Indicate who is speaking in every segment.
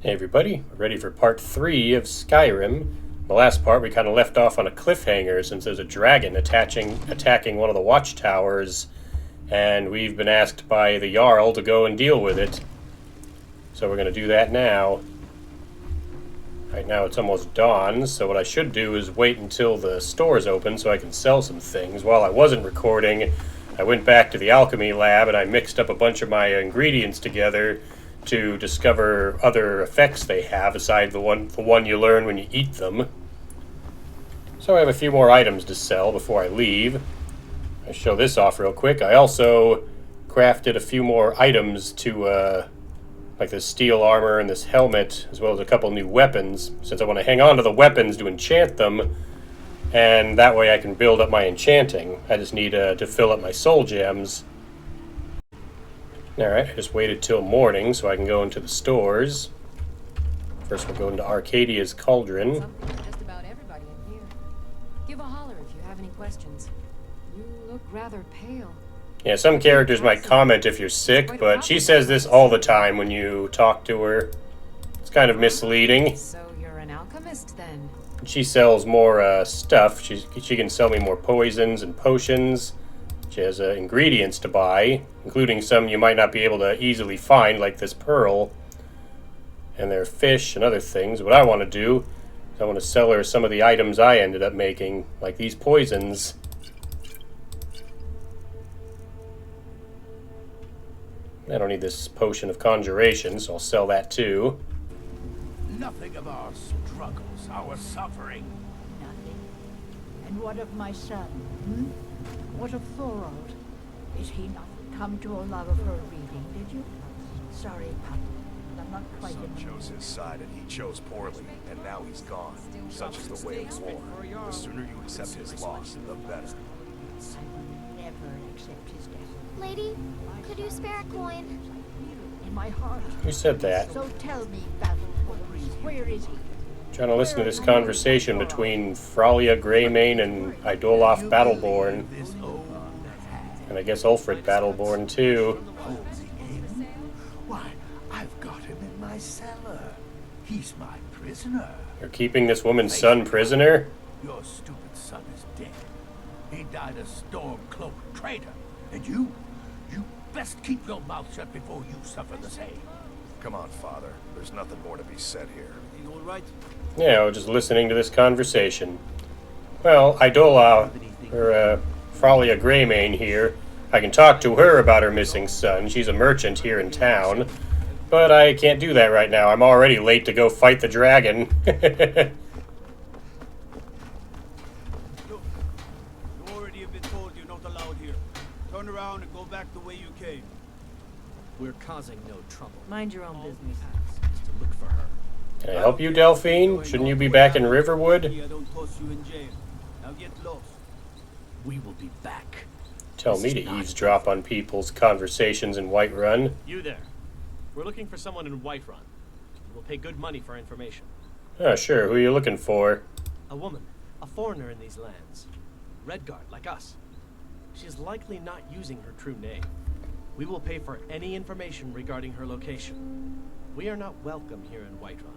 Speaker 1: Hey everybody, we're ready for part 3 of Skyrim. The last part we kind of left off on a cliffhanger since there's a dragon attacking one of the watchtowers, and we've been asked by the Jarl to go and deal with it. So we're going to do that now. Right now it's almost dawn, so what I should do is wait until the store's open so I can sell some things. While I wasn't recording, I went back to the alchemy lab and I mixed up a bunch of my ingredients together to discover other effects they have aside the one you learn when you eat them. So I have a few more items to sell before I leave. I'll show this off real quick. I also crafted a few more items to like this steel armor and this helmet, as well as a couple new weapons, since I want to hang on to the weapons to enchant them, and that way I can build up my enchanting. I just need to fill up my soul gems. Alright, I just waited till morning so I can go into the stores. First we'll go into Arcadia's Cauldron.
Speaker 2: Something for just about everybody in here. Give a holler if you have any questions. You look rather pale.
Speaker 1: Yeah, some characters might comment if you're sick, but she says this all the time when you talk to her. It's kind of misleading.
Speaker 2: So you're an alchemist then?
Speaker 1: She sells more stuff. She can sell me more poisons and potions. She has ingredients to buy, including some you might not be able to easily find, like this pearl. And there are fish and other things. What I want to do is I want to sell her some of the items I ended up making, like these poisons. I don't need this potion of conjuration, so I'll sell that too.
Speaker 3: Nothing of our struggles, our suffering.
Speaker 4: Nothing. And what of my son? What of Thorold? Is he not come to a lot of her reading, did you? Sorry, Papa. I'm not quite
Speaker 3: Son chose his side and he chose poorly, and now he's gone. Such is the way of war. The sooner you accept his loss, the better.
Speaker 4: I will never accept his death.
Speaker 5: Lady, could you spare a coin?
Speaker 4: In my heart.
Speaker 1: Who said that?
Speaker 4: So tell me, Battle, where is he?
Speaker 1: Trying to listen to this conversation between Fralia Greymane and Idolaf Battleborn. And I guess Ulfric Battleborn too.
Speaker 3: Why, I've got him in my cellar. He's my prisoner.
Speaker 1: You're keeping this woman's son prisoner?
Speaker 3: Your stupid son is dead. He died a storm-cloaked traitor. And you best keep your mouth shut before you suffer the same.
Speaker 6: Come on, Father. There's nothing more to be said here.
Speaker 3: You all right?
Speaker 1: Yeah, we're just listening to this conversation. Well, Idola, or Fralia Greymane here, I can talk to her about her missing son. She's a merchant here in town. But I can't do that right now. I'm already late to go fight the dragon.
Speaker 7: You already have been told you're not allowed here. Turn around and go back the way you came.
Speaker 8: We're causing no trouble.
Speaker 2: Mind your own business.
Speaker 8: Asked to look for her.
Speaker 1: Can I help you, Delphine? Shouldn't you be back in Riverwood?
Speaker 7: I don't toss you in jail. Now get lost.
Speaker 8: We will be back.
Speaker 1: Tell me to eavesdrop on people's conversations in Whiterun.
Speaker 8: You there. We're looking for someone in Whiterun. We'll pay good money for information.
Speaker 1: Oh, sure. Who are you looking for?
Speaker 8: A woman, a foreigner in these lands. Redguard, like us. She's likely not using her true name. We will pay for any information regarding her location. We are not welcome here in Whiterun,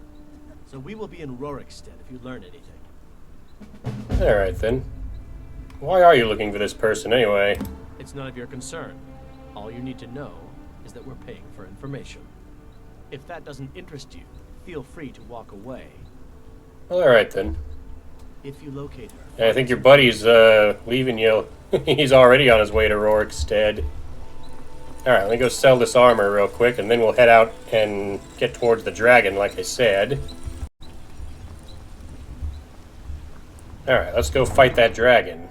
Speaker 8: so we will be in Rorikstead if you learn anything.
Speaker 1: Alright then. Why are you looking for this person anyway?
Speaker 8: It's none of your concern. All you need to know is that we're paying for information. If that doesn't interest you, feel free to walk away.
Speaker 1: Well, alright then.
Speaker 8: If you locate her...
Speaker 1: Yeah, I think your buddy's leaving you. He's already on his way to Rorikstead. Alright, let me go sell this armor real quick, and then we'll head out and get towards the dragon, like I said. Alright, let's go fight that dragon.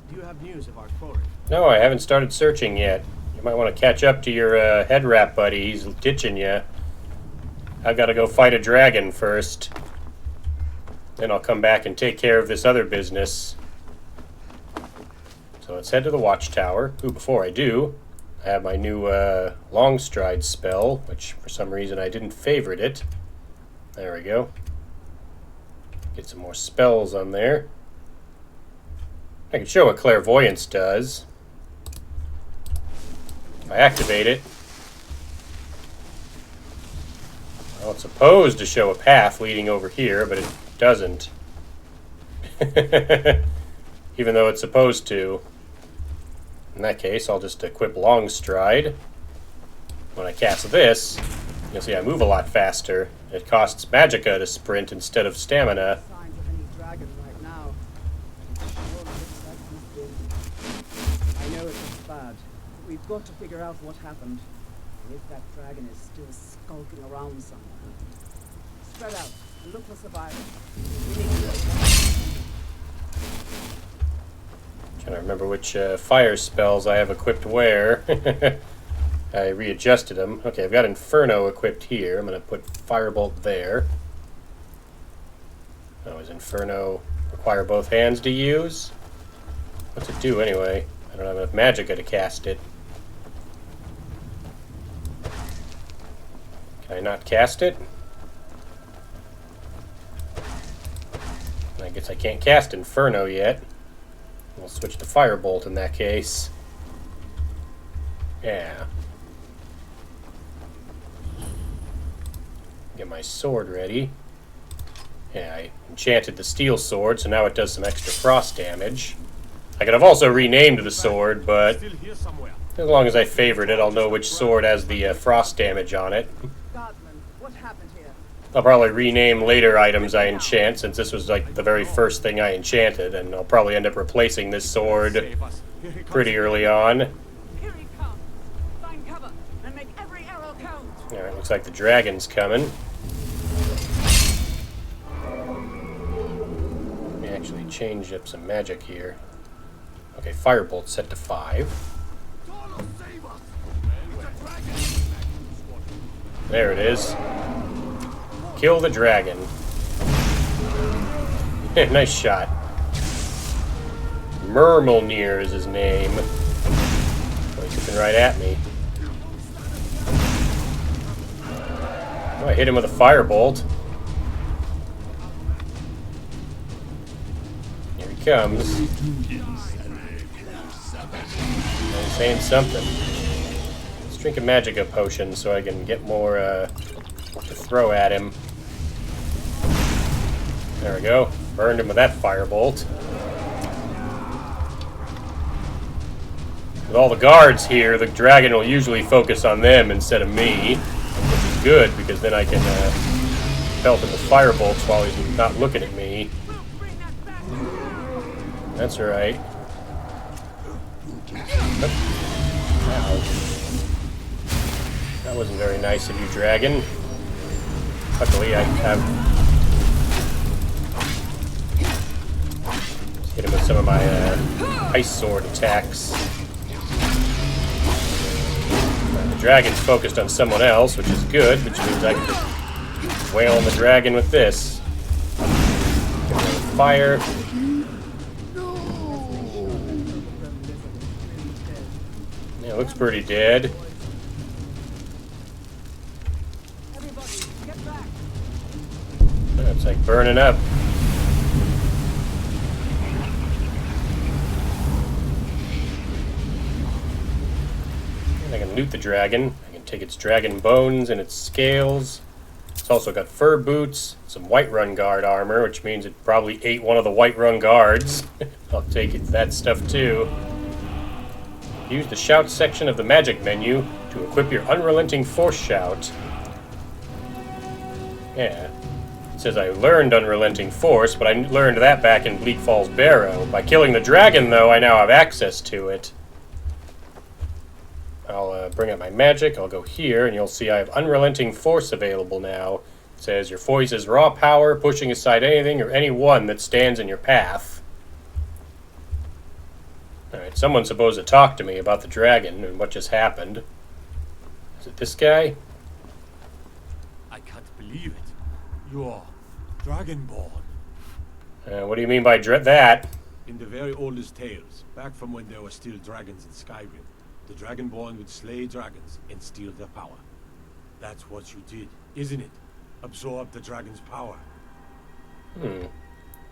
Speaker 8: Do you have news of our quarry?
Speaker 1: No, I haven't started searching yet. You might want to catch up to your head wrap buddy. He's ditching you. I've got to go fight a dragon first. Then I'll come back and take care of this other business. So let's head to the Watchtower. Ooh, before I do, I have my new long stride spell, which for some reason I didn't favorite it. There we go. Get some more spells on there. I can show what clairvoyance does. I activate it, well, it's supposed to show a path leading over here, but it doesn't. Even though it's supposed to. In that case, I'll just equip Long Stride. When I cast this, you'll see I move a lot faster. It costs magicka to sprint instead of stamina.
Speaker 9: Signs of any dragon right now. I know it was bad, but we've got to figure out what happened. And if that dragon is still skulking around somewhere. Spread out and look for survivors. We need to
Speaker 1: Trying to remember which fire spells I have equipped where. I readjusted them. Okay, I've got Inferno equipped here. I'm going to put Firebolt there. Oh, is Inferno require both hands to use? What's it do anyway? I don't have enough magicka to cast it. Can I not cast it? I guess I can't cast Inferno yet. We'll switch to Firebolt in that case. Yeah. Get my sword ready. Yeah, I enchanted the steel sword, so now it does some extra frost damage. I could have also renamed the sword, but as long as I favored it, I'll know which sword has the frost damage on it.
Speaker 9: Guardsman, what happened here?
Speaker 1: I'll probably rename later items I enchant, since this was like the very first thing I enchanted, and I'll probably end up replacing this sword pretty early on.
Speaker 9: Here he comes. Find cover and make every arrow count.
Speaker 1: Alright, looks like the dragon's coming. Let me actually change up some magic here. Okay, Firebolt set to 5. There it is. Kill the dragon. Nice shot. Mirmulnir is his name. Oh, he's looking right at me. Oh, I hit him with a firebolt. Here he comes. He's saying something. Let's drink a magicka potion so I can get more to throw at him. There we go. Burned him with that firebolt. With all the guards here, the dragon will usually focus on them instead of me, which is good because then I can pelt him with firebolts while he's not looking at me. That's right. Ow. That wasn't very nice of you, dragon. Luckily, I have... Hit him with some of my ice sword attacks. The dragon's focused on someone else, which is good, which means I can just wail on the dragon with this. Give him fire. Yeah, looks pretty dead. It's like burning up. I can loot the dragon. I can take its dragon bones and its scales. It's also got fur boots, some Whiterun guard armor, which means it probably ate one of the Whiterun guards. I'll take it that stuff too. Use the shout section of the magic menu to equip your unrelenting force shout. Yeah. It says I learned unrelenting force, but I learned that back in Bleak Falls Barrow. By killing the dragon, though, I now have access to it. I'll bring up my magic, I'll go here, and you'll see I have Unrelenting Force available now. It says your voice is raw power, pushing aside anything or anyone that stands in your path. Alright, someone's supposed to talk to me about the dragon and what just happened. Is it this guy?
Speaker 3: I can't believe it. You are Dragonborn.
Speaker 1: What do you mean by that?
Speaker 10: In the very oldest tales, back from when there were still dragons in Skyrim, the Dragonborn would slay dragons and steal their power. That's what you did, isn't it? Absorb the dragon's power.
Speaker 1: I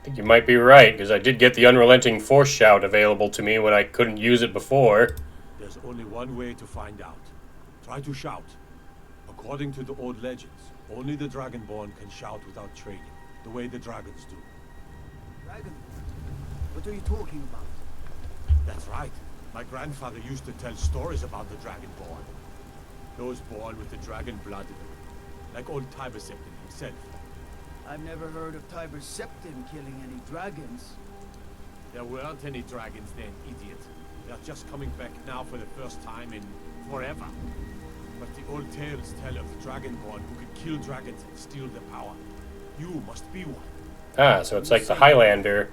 Speaker 1: think you might be right, because I did get the Unrelenting Force shout available to me when I couldn't use it before.
Speaker 10: There's only one way to find out. Try to shout. According to the old legends, only the Dragonborn can shout without training, the way the dragons do.
Speaker 7: Dragon? What are you talking about?
Speaker 10: That's right. My grandfather used to tell stories about the Dragonborn. Those born with the dragon blood in them. Like old Tiber Septim himself.
Speaker 7: I've never heard of Tiber Septim killing any dragons.
Speaker 10: There weren't any dragons then, idiot. They're just coming back now for the first time in forever. But the old tales tell of the Dragonborn who could kill dragons and steal their power. You must be one.
Speaker 1: Ah, so it's like the Highlander.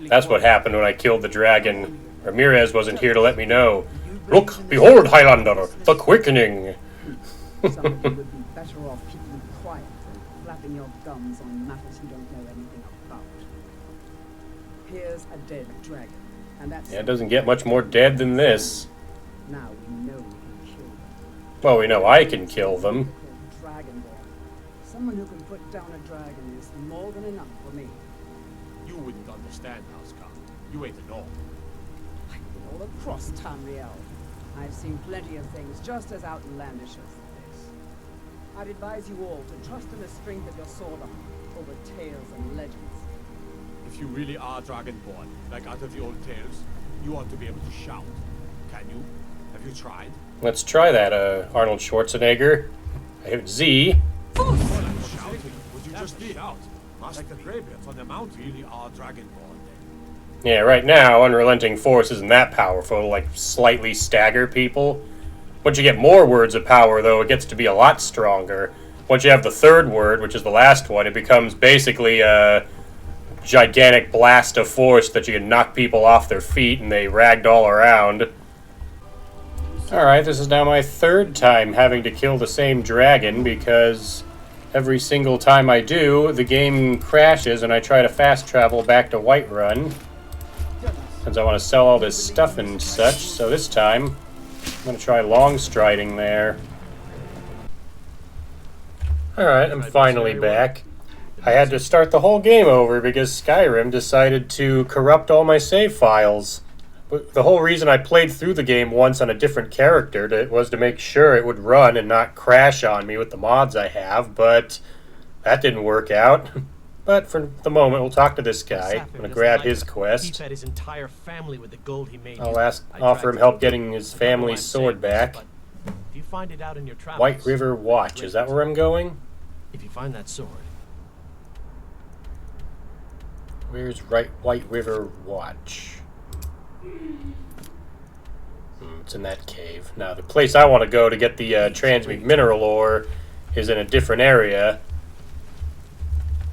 Speaker 1: That's what happened when I killed the dragon. Ramirez wasn't here to let me know. Look, behold, Highlander, the quickening.
Speaker 9: Some of you would be better off keeping quiet than flapping your gums on matters you don't know anything about. Here's a dead dragon, and that's...
Speaker 1: Yeah, it doesn't get much more dead than this.
Speaker 9: Now we know we can kill them.
Speaker 1: Well, we know I can kill them.
Speaker 9: Dragonborn. Someone who can put down a dragon is more than enough for me.
Speaker 10: You wouldn't understand, Housecarl. You ain't a North.
Speaker 9: I've been all across Tamriel. I've seen plenty of things just as outlandish as this. I'd advise you all to trust in the strength of your sword arm over tales and legends.
Speaker 10: If you really are Dragonborn, like out of the old tales, you ought to be able to shout. Can you? Have you tried?
Speaker 1: Let's try that, Arnold Schwarzenegger. I hit Z.
Speaker 10: Shouting. Would you just shout? Like the greybeards on the mount really are Dragonborn then.
Speaker 1: Yeah, right now, Unrelenting Force isn't that powerful, like slightly stagger people. Once you get more words of power, though, it gets to be a lot stronger. Once you have the third word, which is the last one, it becomes basically a gigantic blast of force that you can knock people off their feet and they ragdoll around. Alright, this is now my third time having to kill the same dragon because every single time I do, the game crashes and I try to fast travel back to Whiterun. Since I want to sell all this stuff and such, so this time I'm going to try long striding there. Alright, I'm finally back. I had to start the whole game over because Skyrim decided to corrupt all my save files. The whole reason I played through the game once on a different character was to make sure it would run and not crash on me with the mods I have, but that didn't work out. But for the moment, we'll talk to this guy. I'm going to grab his quest.
Speaker 8: He fed his entire family with the gold he made.
Speaker 1: I'll offer him help getting his family's sword back.
Speaker 8: If you find it out in your travels,
Speaker 1: White River Watch, is that where I'm going?
Speaker 8: If you find that sword.
Speaker 1: Where's White River Watch? It's in that cave. Now, the place I want to go to get the transmute mineral ore is in a different area.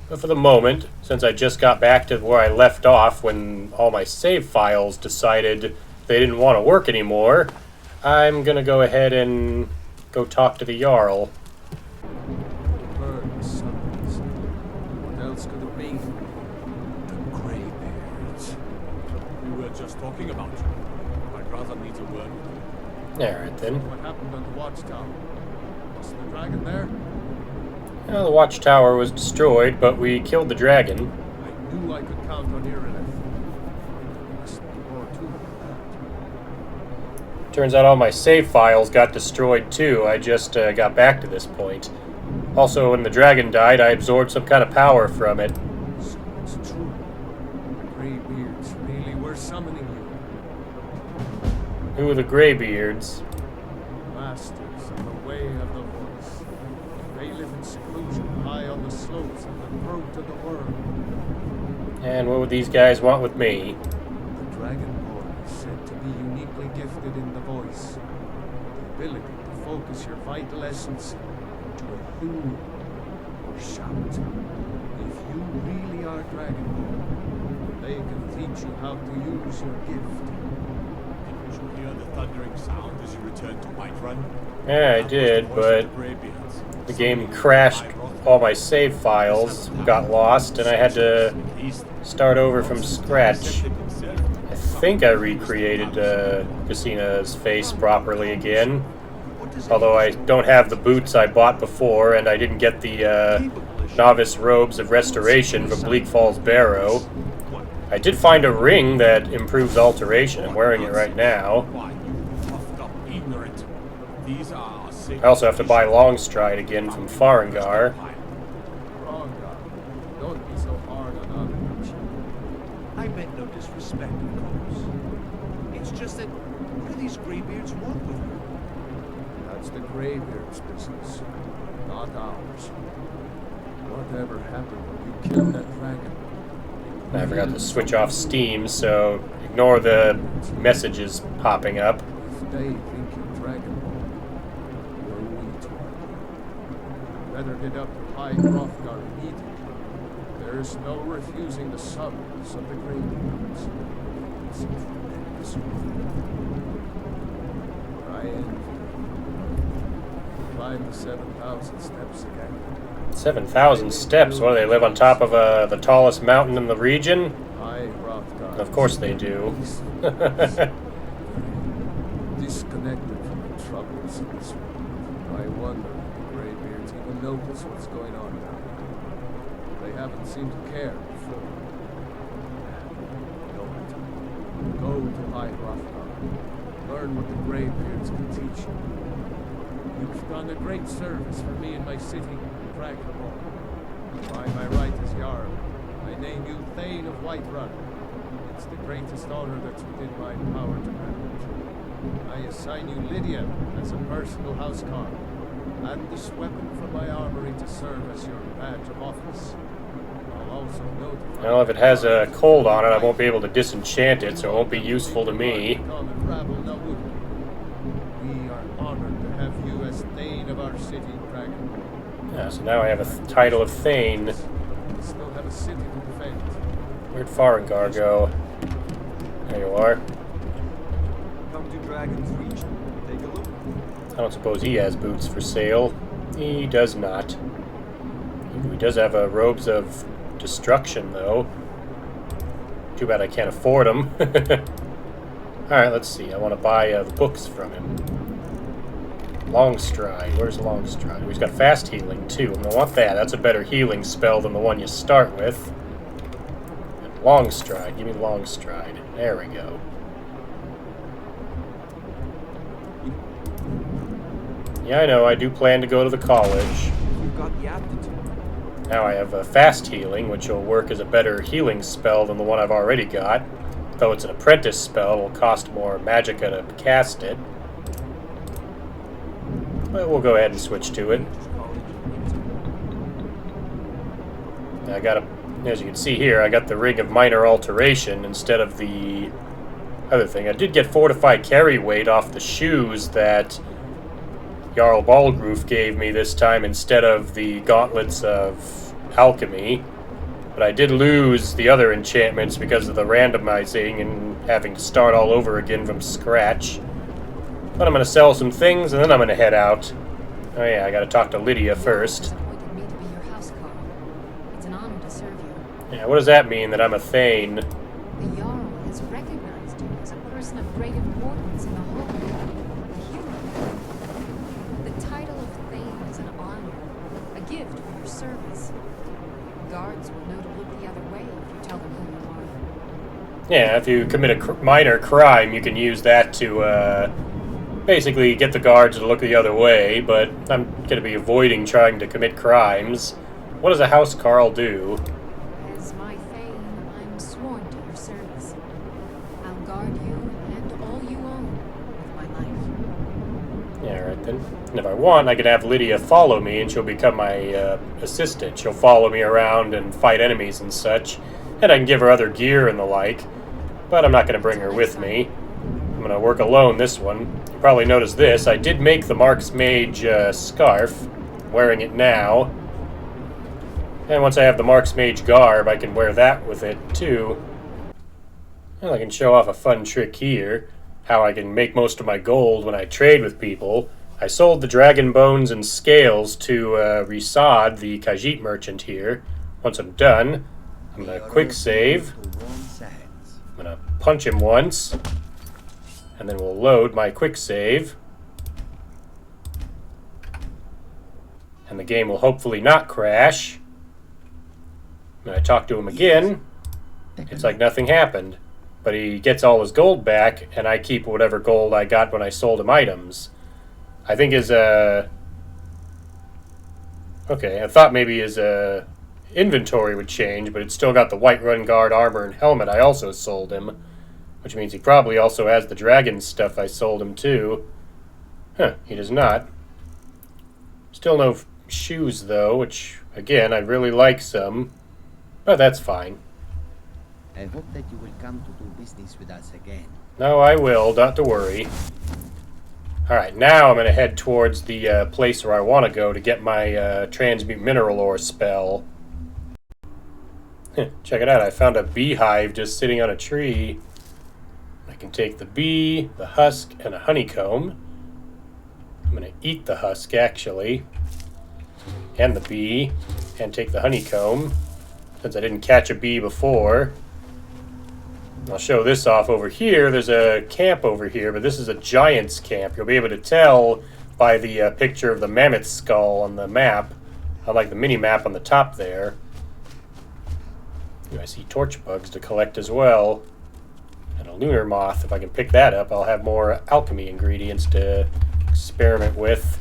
Speaker 1: But for the moment, since I just got back to where I left off when all my save files decided they didn't want to work anymore, I'm going to go ahead and go talk to the Jarl.
Speaker 3: Birds, suns. What else could it be?
Speaker 10: The greybeards. We were just talking about you. My brother needs a word with you.
Speaker 1: Alright then.
Speaker 3: What happened at the Watchtower? Was the dragon there?
Speaker 1: Well, the Watchtower was destroyed, but we killed the dragon.
Speaker 3: I knew I could count on Irileth. There must be more to it.
Speaker 1: Turns out all my save files got destroyed too. I just got back to this point. Also, when the dragon died, I absorbed some kind of power from it.
Speaker 3: So it's true. The Greybeards really were summoning you.
Speaker 1: Who are the Greybeards?
Speaker 3: Masters of the way of the voice. They live in seclusion high on the slopes of the throat of the world.
Speaker 1: And what would these guys want with me?
Speaker 3: The Dragonborn is said to be uniquely gifted in the voice. The ability to focus your vital essence into a boom or shout. If you really are Dragonborn, they can teach you how to use your gift.
Speaker 10: Did you hear the thundering sound as you returned to Whiterun?
Speaker 1: Yeah, I did, but the game crashed all my save files, got lost, and I had to start over from scratch. I think I recreated Cousina's face properly again, although I don't have the boots I bought before, and I didn't get the novice robes of restoration from Bleak Falls Barrow. I did find a ring that improves alteration. I'm wearing it right now.
Speaker 10: ignorant. These are sacred.
Speaker 1: I also have to buy Longstride again from Farengar.
Speaker 3: Farengar, don't be so hard on Irileth.
Speaker 11: I meant no disrespect, of course. It's just that, what do these graybeards want with her?
Speaker 3: That's the Greybeard's business, not ours. Whatever happened when you killed that dragon?
Speaker 1: I forgot to switch off Steam, so ignore the messages popping up.
Speaker 3: If they think you're Dragonborn, you're weak to argue. Better get up to High Hrothgar immediately. There's no refusing the summons of the Greybeards. It's a tremendous reward. I envy you. Climb the 7,000 steps again.
Speaker 1: 7,000 steps? What do they live on top of the tallest mountain in the region?
Speaker 3: High Hrothgar.
Speaker 1: Of course they do.
Speaker 3: Disconnected from the troubles of this world. I wonder if the Greybeards even notice what's going on down there. They haven't seemed to care before. No matter. Go to High Hrothgar. Learn what the Greybeards can teach you. You've done a great service for me in my city, Dragonstone. By my right as Jarl, I name you Thane of Whiterun. It's the greatest honor that's within my power to grant. I assign you Lydia as a personal housecarl, and this weapon from my armory to serve as your badge of office. I'll also notify.
Speaker 1: Well, if it has a cold on it, I won't be able to disenchant it, so it won't be useful to me.
Speaker 3: We are honored to have you as Thane of our city, Dragonstone.
Speaker 1: Yeah, so now I have a title of Thane.
Speaker 3: We still have a city to defend.
Speaker 1: Where'd Farengar go? There you are.
Speaker 11: Come to Dragon's Reach. Take a look.
Speaker 1: I don't suppose he has boots for sale. He does not. Ooh, he does have robes of destruction, though. Too bad I can't afford them. Alright, let's see. I want to buy the books from him. Longstride. Where's Longstride? He's got fast healing, too. I'm going to want that. That's a better healing spell than the one you start with. And Longstride. Give me Longstride. There we go. Yeah, I know. I do plan to go to the college.
Speaker 11: You've got the aptitude.
Speaker 1: Now I have fast healing, which will work as a better healing spell than the one I've already got. Though it's an apprentice spell, it'll cost more magicka to cast it. But we'll go ahead and switch to it. I got as you can see here, I got the Ring of Minor Alteration instead of the other thing. I did get Fortified Carry Weight off the shoes that Jarl Balgruuf gave me this time instead of the Gauntlets of Alchemy. But I did lose the other enchantments because of the randomizing and having to start all over again from scratch. But I'm going to sell some things and then I'm going to head out. Oh yeah, I got to talk to Lydia first.
Speaker 2: Appointed me to be your housecarl. It's an honor to serve you.
Speaker 1: Yeah, what does that mean, that I'm a Thane?
Speaker 2: The Jarl has recognized you as a person of great importance in the whole human. The title of Thane is an honor, a gift for your service. Guards will know to look the other way if you tell them who you are.
Speaker 1: Yeah, if you commit a minor crime, you can use that to basically get the guards to look the other way, but I'm going to be avoiding trying to commit crimes. What does a housecarl do?
Speaker 2: As my Thane, I'm sworn to your service. I'll guard you and all you own with my life.
Speaker 1: Yeah, right then. And if I want, I can have Lydia follow me and she'll become my assistant. She'll follow me around and fight enemies and such, and I can give her other gear and the like, but I'm not going to bring her with me. I'm going to work alone this one. You probably noticed this. I did make the Mark's Mage scarf. I'm wearing it now. And once I have the Mark's Mage garb, I can wear that with it too. Well, I can show off a fun trick here. How I can make most of my gold when I trade with people. I sold the dragon bones and scales to Ri-saad, the Khajiit merchant here. Once I'm done, I'm going to quick save. I'm going to punch him once. And then we'll load my quick save. And the game will hopefully not crash. When I talk to him again, it's like nothing happened. but he gets all his gold back, and I keep whatever gold I got when I sold him items. I think his, okay, I thought maybe his, inventory would change, but it's still got the Whiterun Guard armor and helmet I also sold him, which means he probably also has the dragon stuff I sold him too. Huh, he does not. Still no shoes, though, which, again, I'd really like some, but that's fine.
Speaker 12: I hope that you will come to do business with us again.
Speaker 1: No, I will, not to worry. Alright, now I'm going to head towards the place where I want to go to get my transmute mineral ore spell. Check it out, I found a beehive just sitting on a tree. I can take the bee, the husk, and a honeycomb. I'm going to eat the husk, actually, and the bee, and take the honeycomb, since I didn't catch a bee before. I'll show this off over here. There's a camp over here, but this is a giant's camp. You'll be able to tell by the picture of the mammoth skull on the map, unlike the mini-map on the top there. Ooh, I see torch bugs to collect as well. And a lunar moth. If I can pick that up, I'll have more alchemy ingredients to experiment with.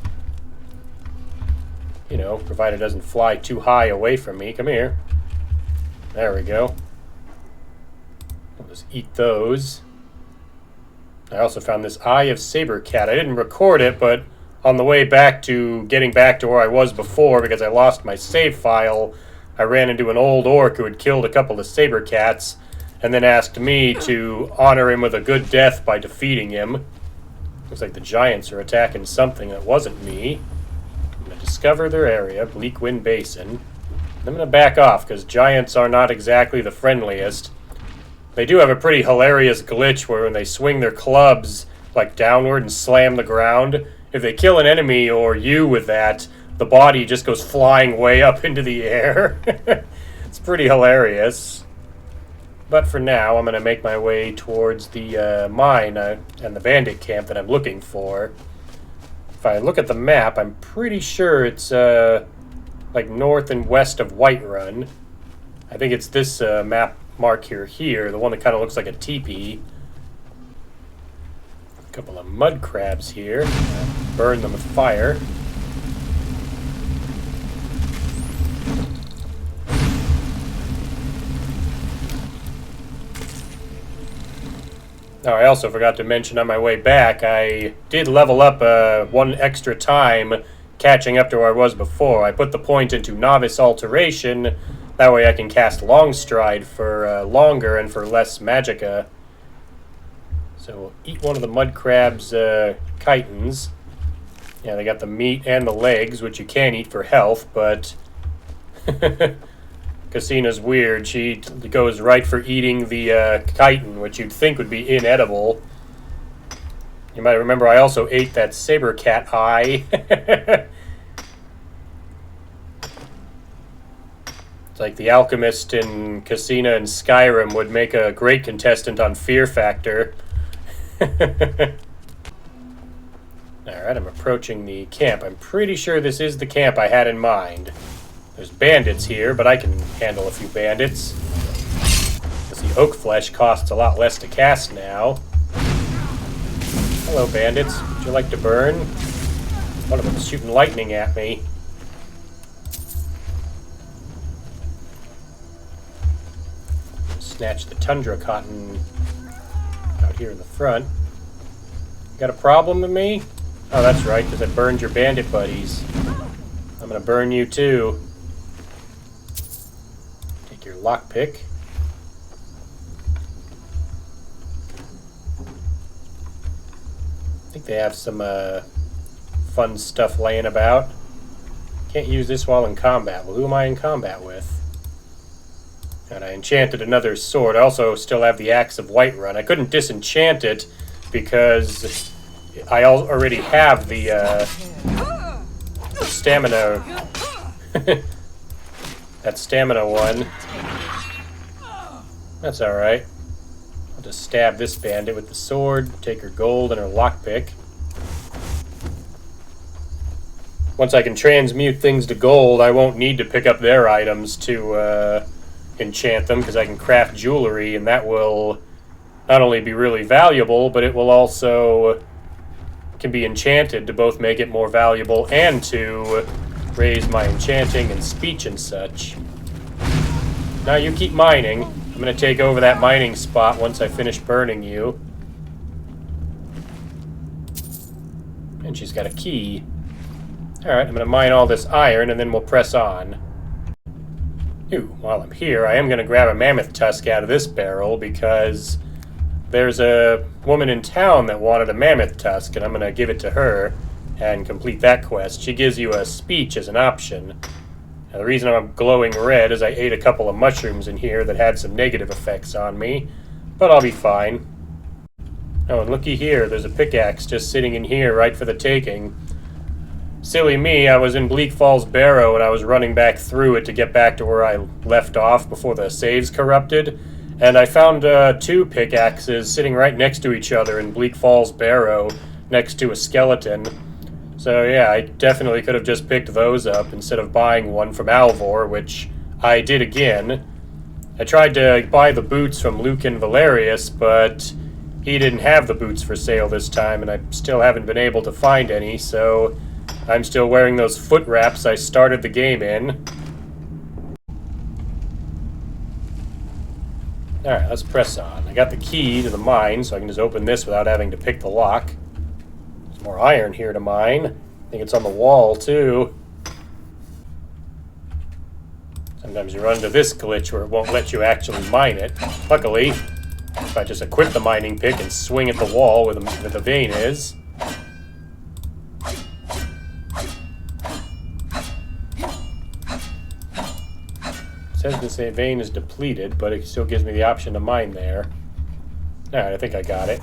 Speaker 1: You know, provided it doesn't fly too high away from me. Come here. There we go. I'll just eat those. I also found this Eye of Saber Cat. I didn't record it, but on the way back to getting back to where I was before, because I lost my save file, I ran into an old orc who had killed a couple of saber cats, and then asked me to honor him with a good death by defeating him. Looks like the giants are attacking something that wasn't me. I'm going to discover their area, Bleak Wind Basin. I'm going to back off, because giants are not exactly the friendliest. They do have a pretty hilarious glitch where when they swing their clubs like downward and slam the ground, if they kill an enemy or you with that, the body just goes flying way up into the air. It's pretty hilarious. But for now, I'm going to make my way towards the mine and the bandit camp that I'm looking for. If I look at the map, I'm pretty sure it's like north and west of Whiterun. I think it's this map marker here, the one that kind of looks like a teepee. A couple of mud crabs here. Burn them with fire. Now, I also forgot to mention on my way back, I did level up one extra time catching up to where I was before. I put the point into Novice Alteration. That way I can cast Long Stride for longer and for less magicka. So we'll eat one of the mud crab's chitons. Yeah, they got the meat and the legs, which you can eat for health, but Cousina's weird. She goes right for eating the chitin, which you'd think would be inedible. You might remember I also ate that saber cat eye. It's like the alchemist in Cousina and Skyrim would make a great contestant on Fear Factor. Alright, I'm approaching the camp. I'm pretty sure this is the camp I had in mind. There's bandits here, but I can handle a few bandits. Because the oak flesh costs a lot less to cast now. Hello, bandits. Would you like to burn? One of them's shooting lightning at me. Snatch the tundra cotton out here in the front. You got a problem with me? Oh, that's right, because I burned your bandit buddies. I'm gonna burn you too. Take your lockpick. I think they have some fun stuff laying about. Can't use this while in combat. Well, who am I in combat with? And I enchanted another sword. I also still have the Axe of Whiterun. I couldn't disenchant it because I already have the stamina. That stamina one. That's alright. I'll just stab this bandit with the sword, take her gold and her lockpick. Once I can transmute things to gold, I won't need to pick up their items to enchant them, because I can craft jewelry, and that will not only be really valuable, but it will also can be enchanted to both make it more valuable and to raise my enchanting and speech and such. Now you keep mining. I'm going to take over that mining spot once I finish burning you. And she's got a key. Alright, I'm going to mine all this iron and then we'll press on. Ooh, while I'm here, I am going to grab a mammoth tusk out of this barrel because there's a woman in town that wanted a mammoth tusk, and I'm going to give it to her and complete that quest. She gives you a speech as an option. Now, the reason I'm glowing red is I ate a couple of mushrooms in here that had some negative effects on me, but I'll be fine. Oh, and looky here, there's a pickaxe just sitting in here right for the taking. Silly me, I was in Bleak Falls Barrow and I was running back through it to get back to where I left off before the saves corrupted. And I found 2 pickaxes sitting right next to each other in Bleak Falls Barrow, next to a skeleton. So yeah, I definitely could have just picked those up instead of buying one from Alvor, which I did again. I tried to buy the boots from Lucan Valerius, but he didn't have the boots for sale this time, and I still haven't been able to find any, so I'm still wearing those foot wraps I started the game in. Alright, let's press on. I got the key to the mine, so I can just open this without having to pick the lock. There's more iron here to mine. I think it's on the wall, too. Sometimes you run into this glitch where it won't let you actually mine it. Luckily, if I just equip the mining pick and swing at the wall where the vein is. It says this vein is depleted, but it still gives me the option to mine there. Alright, I think I got it.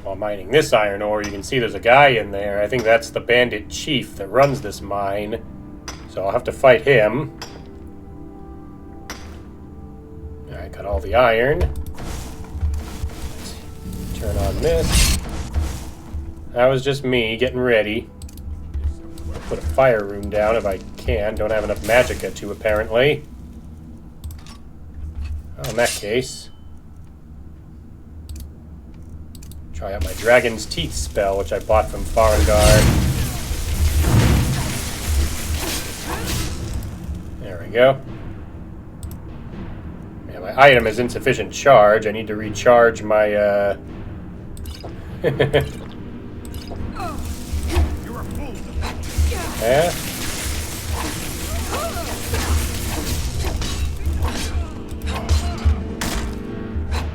Speaker 1: While mining this iron ore, you can see there's a guy in there. I think that's the bandit chief that runs this mine. So I'll have to fight him. Alright, got all the iron. Let's turn on this. That was just me getting ready. Put a fire room down if I can. Don't have enough magicka to, apparently. Well, in that case, try out my Dragon's Teeth spell, which I bought from Farengar. There we go. Yeah, my item is insufficient charge. I need to recharge my, Yeah.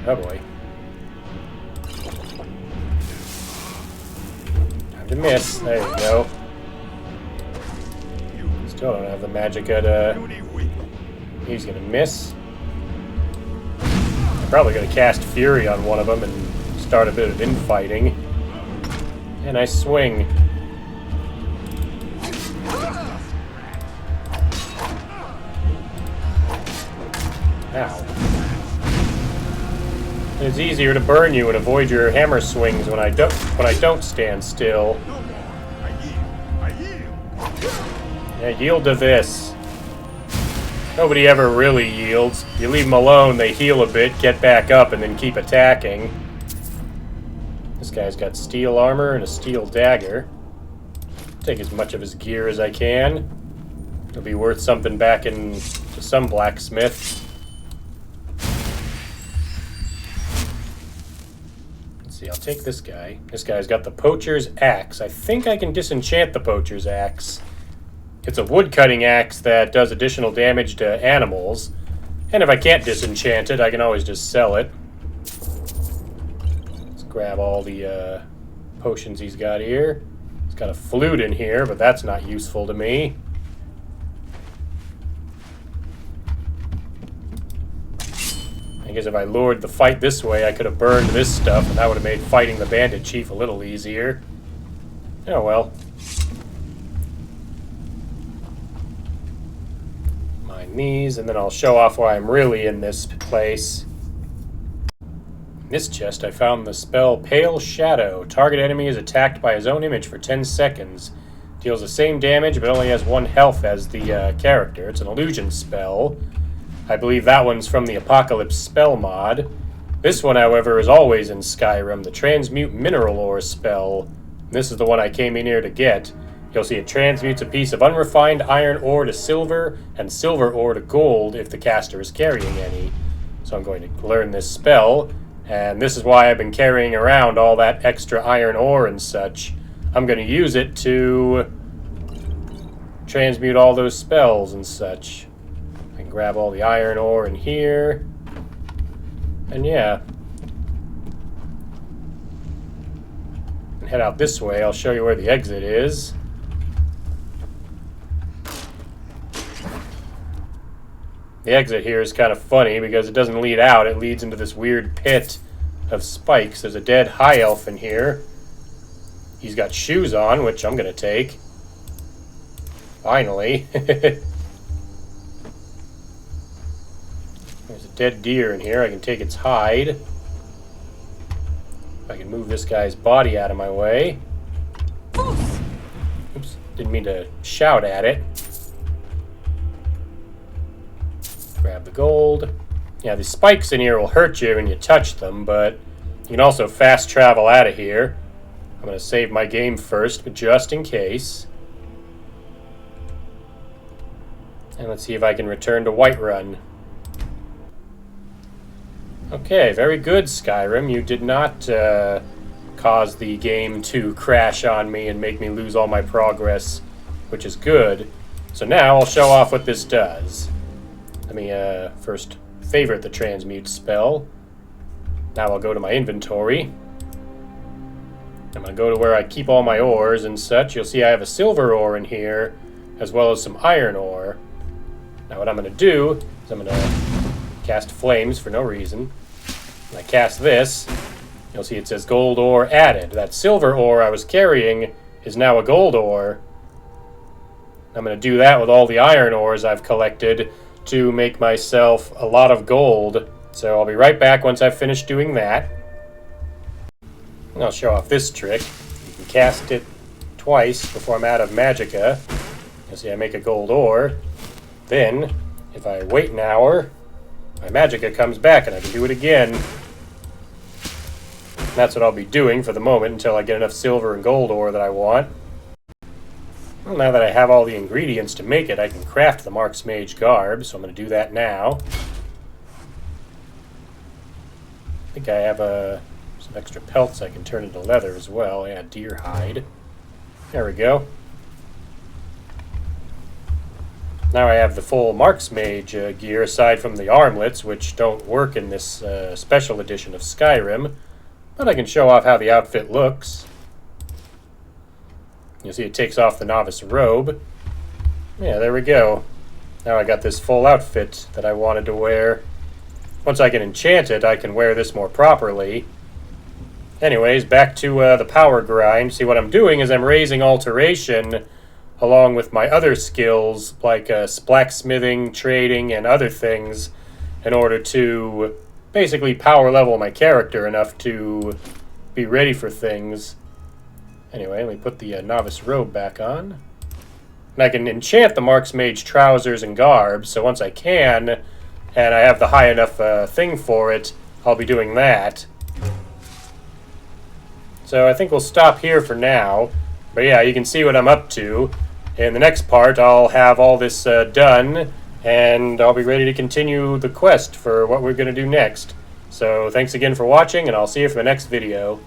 Speaker 1: Oh boy. Time to miss. There you go. Still don't have the magicka to... He's gonna miss. I'm probably gonna cast Fury on one of them and start a bit of infighting. And I swing. Ow. It's easier to burn you and avoid your hammer swings when I don't stand still. Yeah, yield to this. Nobody ever really yields. You leave them alone, they heal a bit, get back up, and then keep attacking. This guy's got steel armor and a steel dagger. Take as much of his gear as I can. It'll be worth something back in to some blacksmith. I'll take this guy. This guy's got the Poacher's Axe. I think I can disenchant the Poacher's Axe. It's a wood-cutting axe that does additional damage to animals. And if I can't disenchant it, I can always just sell it. Let's grab all the potions he's got here. He's got a flute in here, but that's not useful to me. I guess if I lured the fight this way, I could have burned this stuff, and that would have made fighting the bandit chief a little easier. Oh well. Mine these, and then I'll show off why I'm really in this place. In this chest, I found the spell Pale Shadow. Target enemy is attacked by his own image for 10 seconds. Deals the same damage, but only has 1 health as the character. It's an illusion spell. I believe that one's from the Apocalypse spell mod. This one, however, is always in Skyrim, the Transmute Mineral Ore spell. This is the one I came in here to get. You'll see it transmutes a piece of unrefined iron ore to silver and silver ore to gold if the caster is carrying any. So I'm going to learn this spell, and this is why I've been carrying around all that extra iron ore and such. I'm going to use it to transmute all those spells and such. I can grab all the iron ore in here. And yeah. And head out this way. I'll show you where the exit is. The exit here is kind of funny because it doesn't lead out. It leads into this weird pit of spikes. There's a dead high elf in here. He's got shoes on, which I'm going to take. Finally. There's a dead deer in here. I can take its hide. If I can move this guy's body out of my way. Oops, didn't mean to shout at it. Grab the gold. Yeah, the spikes in here will hurt you when you touch them, but you can also fast travel out of here. I'm going to save my game first, but just in case. And let's see if I can return to Whiterun. Okay, very good, Skyrim. You did not cause the game to crash on me and make me lose all my progress, which is good. So now I'll show off what this does. Let me first favorite the transmute spell. Now I'll go to my inventory. I'm going to go to where I keep all my ores and such. You'll see I have a silver ore in here, as well as some iron ore. Now what I'm going to do is I'm going to cast flames for no reason. When I cast this, you'll see it says gold ore added. That silver ore I was carrying is now a gold ore. I'm going to do that with all the iron ores I've collected to make myself a lot of gold. So I'll be right back once I've finished doing that. And I'll show off this trick. You can cast it twice before I'm out of magicka. You'll see I make a gold ore. Then, if I wait an hour, my magicka comes back and I can do it again. And that's what I'll be doing for the moment until I get enough silver and gold ore that I want. Well, now that I have all the ingredients to make it, I can craft the Mark's Mage garb, so I'm going to do that now. I think I have some extra pelts I can turn into leather as well. Yeah, deer hide. There we go. Now I have the full Mark's Mage gear, aside from the armlets, which don't work in this special edition of Skyrim. But I can show off how the outfit looks. You'll see it takes off the novice robe. Yeah, there we go. Now I got this full outfit that I wanted to wear. Once I can enchant it, I can wear this more properly. Anyways, back to the power grind. See, what I'm doing is I'm raising alteration along with my other skills, like blacksmithing, trading, and other things, in order to basically power level my character enough to be ready for things. Anyway, let me put the novice robe back on. And I can enchant the Mark's Mage trousers and garb, so once I can, and I have the high enough thing for it, I'll be doing that. So I think we'll stop here for now. But yeah, you can see what I'm up to. In the next part, I'll have all this done, and I'll be ready to continue the quest for what we're going to do next. So thanks again for watching, and I'll see you for the next video.